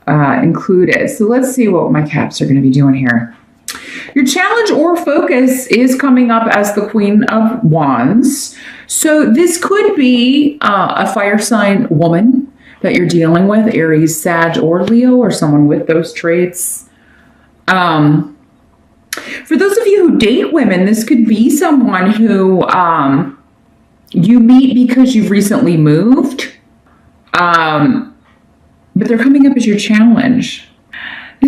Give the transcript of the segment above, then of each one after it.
included. So let's see what my Caps are going to be doing here. Your challenge or focus is coming up as the Queen of Wands. So this could be a fire sign woman that you're dealing with, Aries, Sag, or Leo, or someone with those traits. For those of you who date women, this could be someone who you meet because you've recently moved, but they're coming up as your challenge.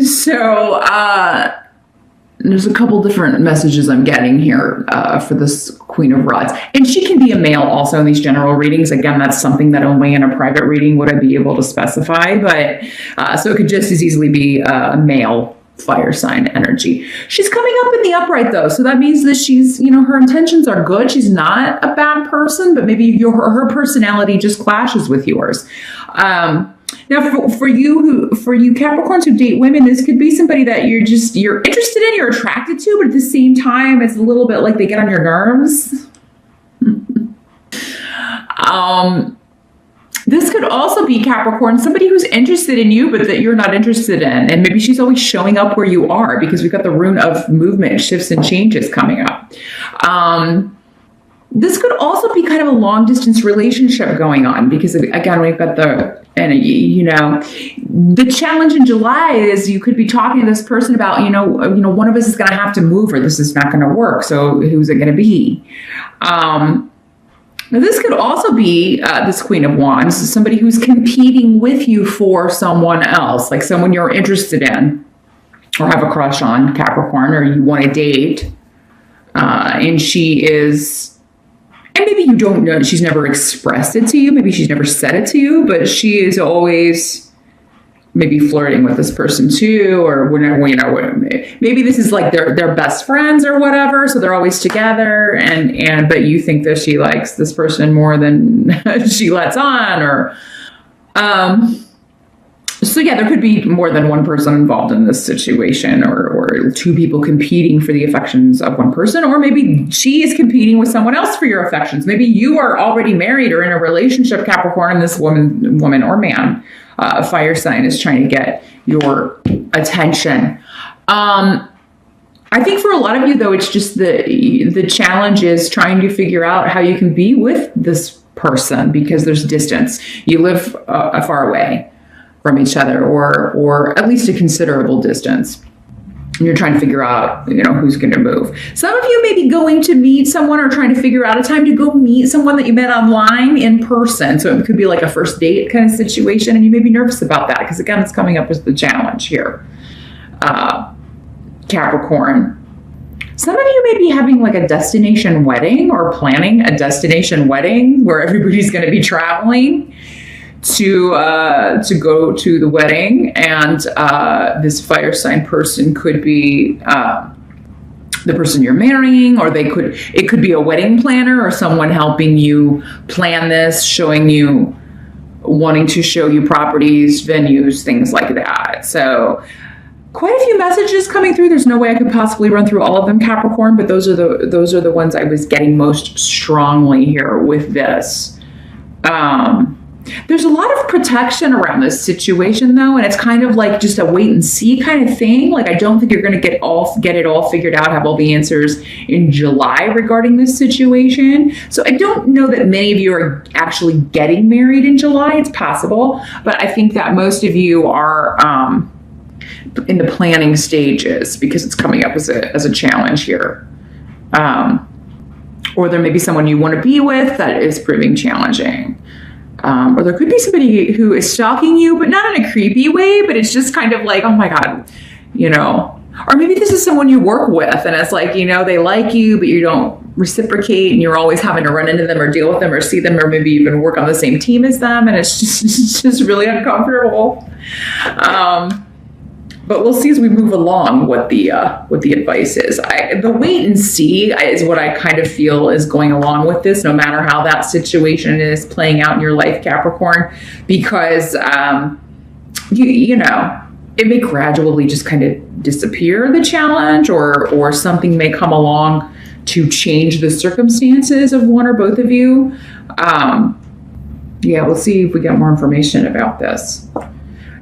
So there's a couple different messages I'm getting here for this Queen of Rods. And she can be a male also in these general readings. Again, that's something that only in a private reading would I be able to specify. But so it could just as easily be a male fire sign energy. She's coming up in the upright though. So that means that she's, you know, her intentions are good. She's not a bad person, but maybe her personality just clashes with yours. Now, for you Capricorns who date women, this could be somebody that you're interested in, you're attracted to, but at the same time, it's a little bit like they get on your nerves. This could also be Capricorn, somebody who's interested in you, but that you're not interested in. And maybe she's always showing up where you are because we've got the rune of movement, shifts, and changes coming up. This could also be kind of a long distance relationship going on because again, we've got the challenge in July is you could be talking to this person about, one of us is going to have to move or this is not going to work. So who's it going to be? Now this could also be this Queen of Wands, somebody who's competing with you for someone else, like someone you're interested in or have a crush on, Capricorn, or you want to date. And she is... And maybe you don't know, she's never expressed it to you. Maybe she's never said it to you, but she is always maybe flirting with this person too, or maybe this is like they're best friends or whatever. So they're always together but you think that she likes this person more than she lets on, or, so yeah, there could be more than one person involved in this situation, or two people competing for the affections of one person, or maybe she is competing with someone else for your affections. Maybe you are already married or in a relationship, Capricorn, and this woman or man, fire sign, is trying to get your attention. I think for a lot of you, though, it's just the challenge is trying to figure out how you can be with this person because there's distance. You live far away from each other, or at least a considerable distance. And you're trying to figure out, who's going to move. Some of you may be going to meet someone or trying to figure out a time to go meet someone that you met online in person. So it could be like a first date kind of situation, and you may be nervous about that because, again, it's coming up as the challenge here. Capricorn. Some of you may be having like a destination wedding or planning a destination wedding where everybody's going to be traveling to go to the wedding, and this fire sign person could be the person you're marrying, or it could be a wedding planner or someone helping you plan this, wanting to show you properties, venues, things like that. So quite a few messages coming through. There's no way I could possibly run through all of them, Capricorn, but those are the ones I was getting most strongly here with this. There's a lot of protection around this situation, though, and it's kind of like just a wait and see kind of thing. Like, I don't think you're going to get it all figured out, have all the answers in July regarding this situation. So I don't know that many of you are actually getting married in July. It's possible, but I think that most of you are in the planning stages because it's coming up as a challenge here. Or there may be someone you want to be with that is proving challenging. Or there could be somebody who is stalking you, but not in a creepy way, but it's just kind of like, oh my God, or maybe this is someone you work with and it's like, they like you, but you don't reciprocate and you're always having to run into them or deal with them or see them, or maybe even work on the same team as them. And it's just really uncomfortable. But we'll see as we move along what the advice is. The wait and see is what I kind of feel is going along with this, no matter how that situation is playing out in your life, Capricorn, because it may gradually just kind of disappear, the challenge, or something may come along to change the circumstances of one or both of you. Yeah, we'll see if we get more information about this.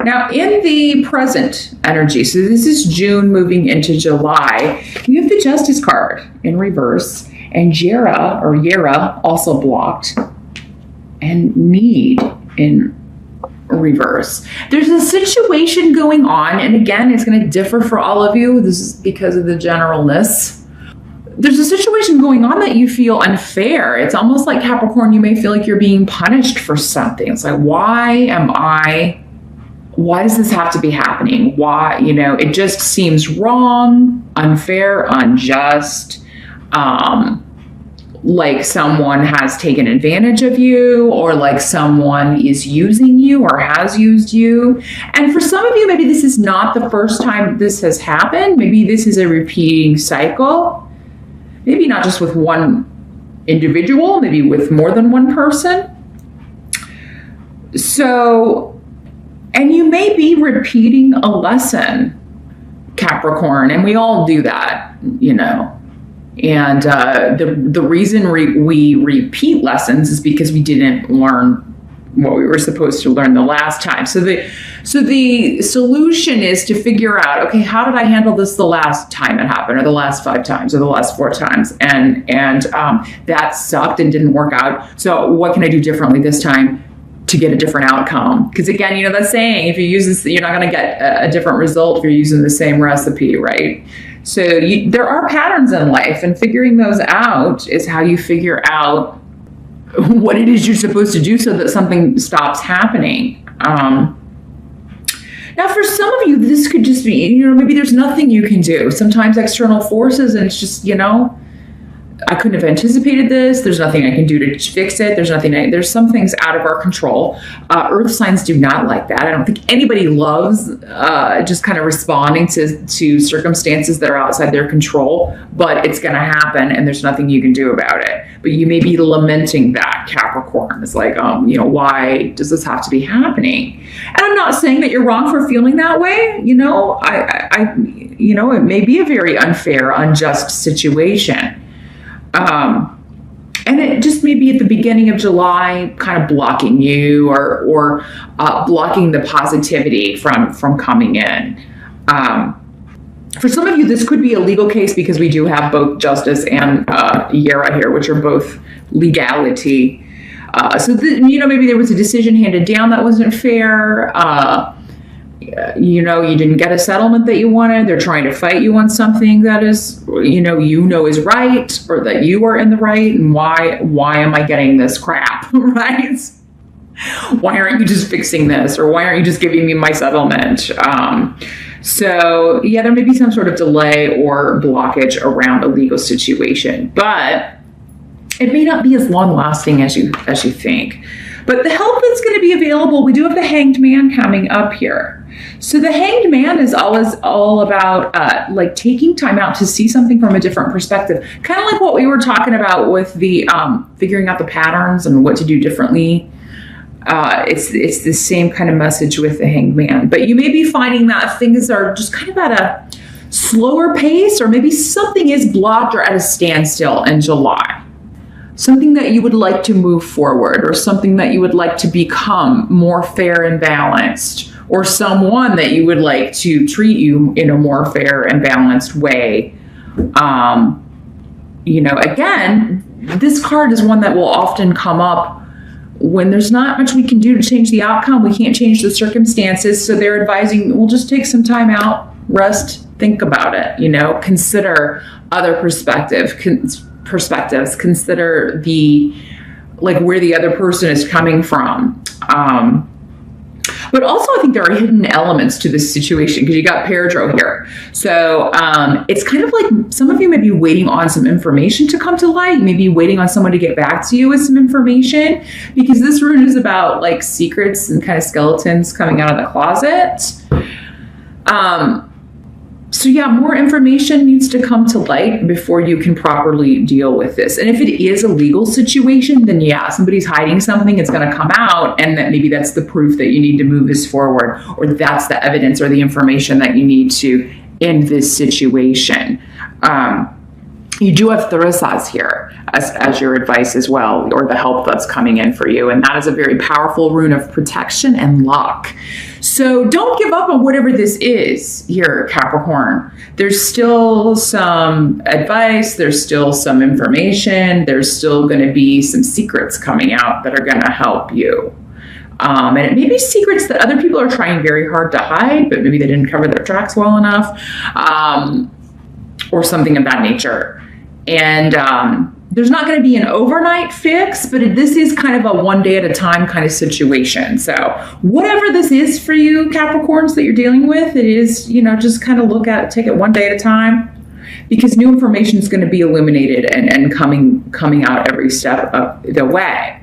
Now, in the present energy, so this is June moving into July, you have the Justice card in reverse, and Yera also blocked, and Need in reverse. There's a situation going on, and again, it's going to differ for all of you. This is because of the generalness. There's a situation going on that you feel unfair. It's almost like, Capricorn, you may feel like you're being punished for something. It's like, why does this have to be happening? Why, it just seems wrong, unfair, unjust, like someone has taken advantage of you, or like someone is using you or has used you. And for some of you, maybe this is not the first time this has happened. Maybe this is a repeating cycle. Maybe not just with one individual, maybe with more than one person. So, and you may be repeating a lesson, Capricorn, and we all do that, And the reason we repeat lessons is because we didn't learn what we were supposed to learn the last time. So the solution is to figure out, okay, how did I handle this the last time it happened, or the last 5 times, or the last 4 times? And that sucked and didn't work out. So what can I do differently this time to get a different outcome? Because again, that saying, if you use this, you're not going to get a different result if you're using the same recipe, right? So there are patterns in life, and figuring those out is how you figure out what it is you're supposed to do so that something stops happening. Now, for some of you, this could just be, maybe there's nothing you can do. Sometimes external forces, and it's just, I couldn't have anticipated this. There's nothing I can do to fix it. There's some things out of our control. Earth signs do not like that. I don't think anybody loves just kind of responding to circumstances that are outside their control, but it's going to happen, and there's nothing you can do about it. But you may be lamenting that, Capricorn. It's like, why does this have to be happening? And I'm not saying that you're wrong for feeling that way. It may be a very unfair, unjust situation. And it just may be at the beginning of July, kind of blocking you or blocking the positivity from coming in. For some of you, this could be a legal case, because we do have both Justice and Yera here, which are both legality. Maybe there was a decision handed down that wasn't fair. You didn't get a settlement that you wanted. They're trying to fight you on something that is, is right, or that you are in the right. And why am I getting this crap, right? Why aren't you just fixing this? Or why aren't you just giving me my settlement? There may be some sort of delay or blockage around a legal situation, but it may not be as long lasting as you think. But the help that's going to be available, we do have the Hanged Man coming up here. So the Hanged Man is always all about taking time out to see something from a different perspective. Kind of like what we were talking about with the figuring out the patterns and what to do differently. It's the same kind of message with the Hanged Man. But you may be finding that things are just kind of at a slower pace, or maybe something is blocked or at a standstill in July. Something that you would like to move forward, or something that you would like to become more fair and balanced, or someone that you would like to treat you in a more fair and balanced way. Again, this card is one that will often come up when there's not much we can do to change the outcome. We can't change the circumstances. So they're advising, we'll just take some time out, rest, think about it, consider other perspectives, consider where the other person is coming from. But also, I think there are hidden elements to this situation, because you got Peridro here. So it's kind of like some of you may be waiting on some information to come to light, maybe waiting on someone to get back to you with some information, because this rune is about secrets and kind of skeletons coming out of the closet. More information needs to come to light before you can properly deal with this. And if it is a legal situation, then somebody's hiding something, it's going to come out, and that maybe that's the proof that you need to move this forward, or that's the evidence or the information that you need to end this situation. You do have Therasas here as your advice as well, or the help that's coming in for you. And that is a very powerful rune of protection and luck. So don't give up on whatever this is here, Capricorn. There's still some advice. There's still some information. There's still going to be some secrets coming out that are going to help you. And it may be secrets that other people are trying very hard to hide, but maybe they didn't cover their tracks well enough, or something of that nature. And there's not going to be an overnight fix, but this is kind of a one day at a time kind of situation. So whatever this is for you, Capricorns, that you're dealing with, it is, just kind of look at it, take it one day at a time, because new information is going to be illuminated and coming out every step of the way.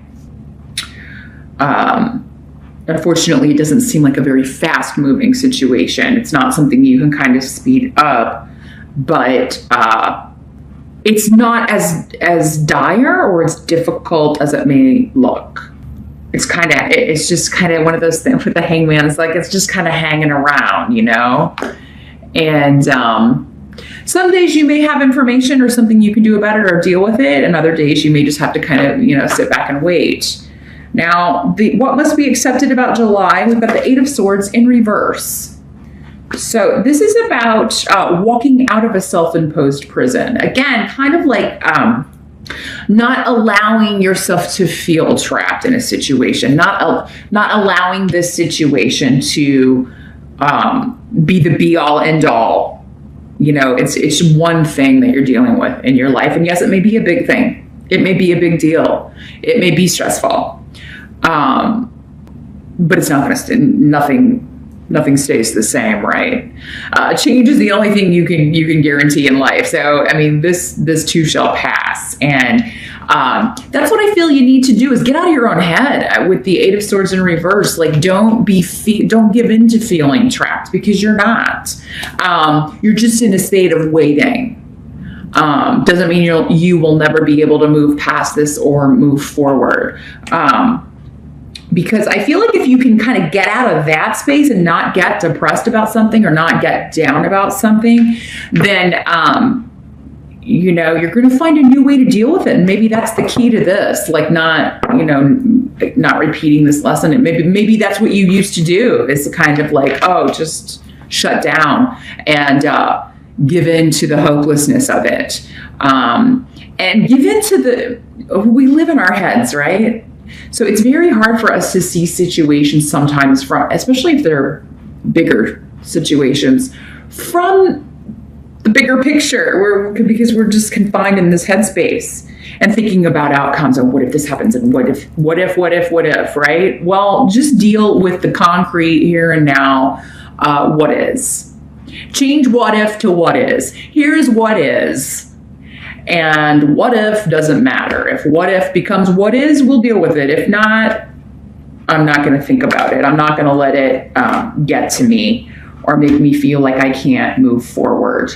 Unfortunately, it doesn't seem like a very fast moving situation. It's not something you can kind of speed up, but it's not as dire or as difficult as it may look. It's just kind of one of those things with the Hangman. It's like, it's just kind of hanging around, and some days you may have information or something you can do about it or deal with it. And other days you may just have to kind of, sit back and wait. Now, what must be accepted about July? We've got the Eight of Swords in reverse. So this is about walking out of a self-imposed prison. Again, kind of like not allowing yourself to feel trapped in a situation, not allowing this situation to be the be-all, end-all. It's one thing that you're dealing with in your life. And yes, it may be a big thing. It may be a big deal. It may be stressful. But it's not going to nothing stays the same, right? Change is the only thing you can guarantee in life. So, this too shall pass. And that's what I feel you need to do, is get out of your own head with the Eight of Swords in reverse. Like, don't give in to feeling trapped, because you're not. You're just in a state of waiting. Doesn't mean you will never be able to move past this or move forward. Because I feel like if you can kind of get out of that space and not get depressed about something or not get down about something, then, you're going to find a new way to deal with it. And maybe that's the key to this, like not repeating this lesson. And maybe that's what you used to do, is kind of like, just shut down and give in to the hopelessness of it. And give in to we live in our heads, right? So it's very hard for us to see situations sometimes especially if they're bigger situations, from the bigger picture, because we're just confined in this headspace and thinking about outcomes and what if this happens and what if, right? Well, just deal with the concrete here and now, what is. Change what if to what is. Here's what is. And what if doesn't matter. If what if becomes what is, we'll deal with it. If not, I'm not going to think about it. I'm not going to let it get to me or make me feel like I can't move forward.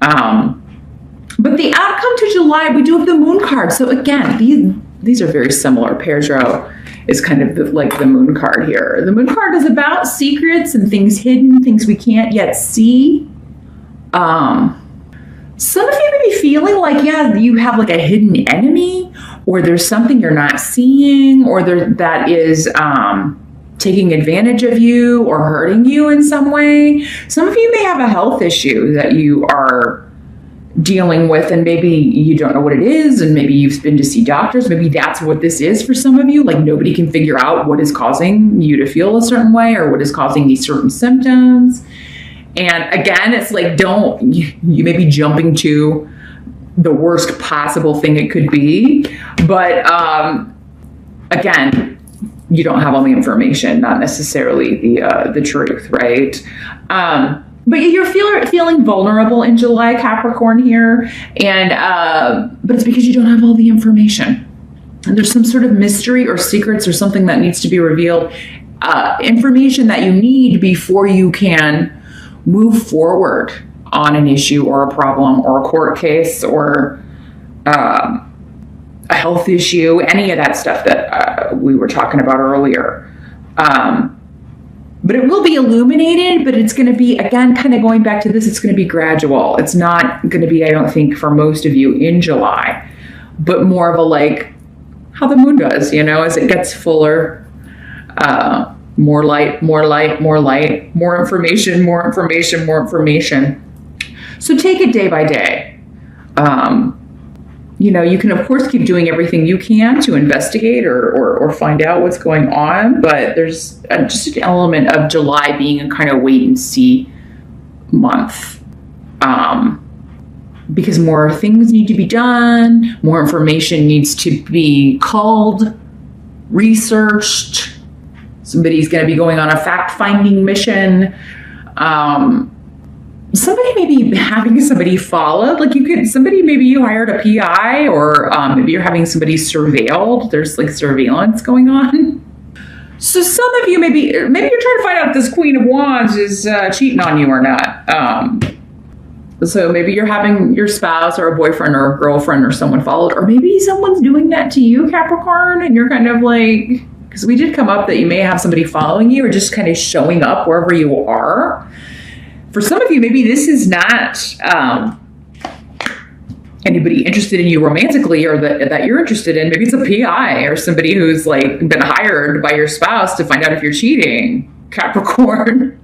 But the outcome to July, we do have the Moon card. So again, these are very similar. Perjro is kind of like the Moon card here. The Moon card is about secrets and things hidden, things we can't yet see. Some of you may be feeling like, you have like a hidden enemy, or there's something you're not seeing, or that is taking advantage of you or hurting you in some way. Some of you may have a health issue that you are dealing with, and maybe you don't know what it is, and maybe you've been to see doctors. Maybe that's what this is for some of you. Like, nobody can figure out what is causing you to feel a certain way or what is causing these certain symptoms. And again, it's like, you may be jumping to the worst possible thing it could be. But again, you don't have all the information, not necessarily the truth, right? But you're feeling vulnerable in July, Capricorn here. But it's because you don't have all the information. And there's some sort of mystery or secrets or something that needs to be revealed. Information that you need before you can move forward on an issue or a problem or a court case or a health issue, any of that stuff that we were talking about earlier. But it will be illuminated, but it's going to be, again, kind of going back to this, it's going to be gradual. It's not going to be, I don't think, for most of you in July, but more of a like how the moon does, you know, as it gets fuller, more light, more light, more light, more information, more information, more information. So take it day by day. You know, you can, of course, keep doing everything you can to investigate or find out what's going on, but there's just an element of July being a kind of wait and see month. Because more things need to be done, more information needs to be culled, researched. Somebody's going to be going on a fact-finding mission. Somebody may be having somebody followed, like maybe you hired a PI, or maybe you're having somebody surveilled. There's like surveillance going on. So some of you, maybe you're trying to find out if this Queen of Wands is cheating on you or not. So maybe you're having your spouse or a boyfriend or a girlfriend or someone followed, or maybe someone's doing that to you, Capricorn, and you're kind of like, because we did come up that you may have somebody following you or just kind of showing up wherever you are. For some of you, maybe this is not anybody interested in you romantically or that you're interested in. Maybe it's a PI or somebody who's like been hired by your spouse to find out if you're cheating, Capricorn.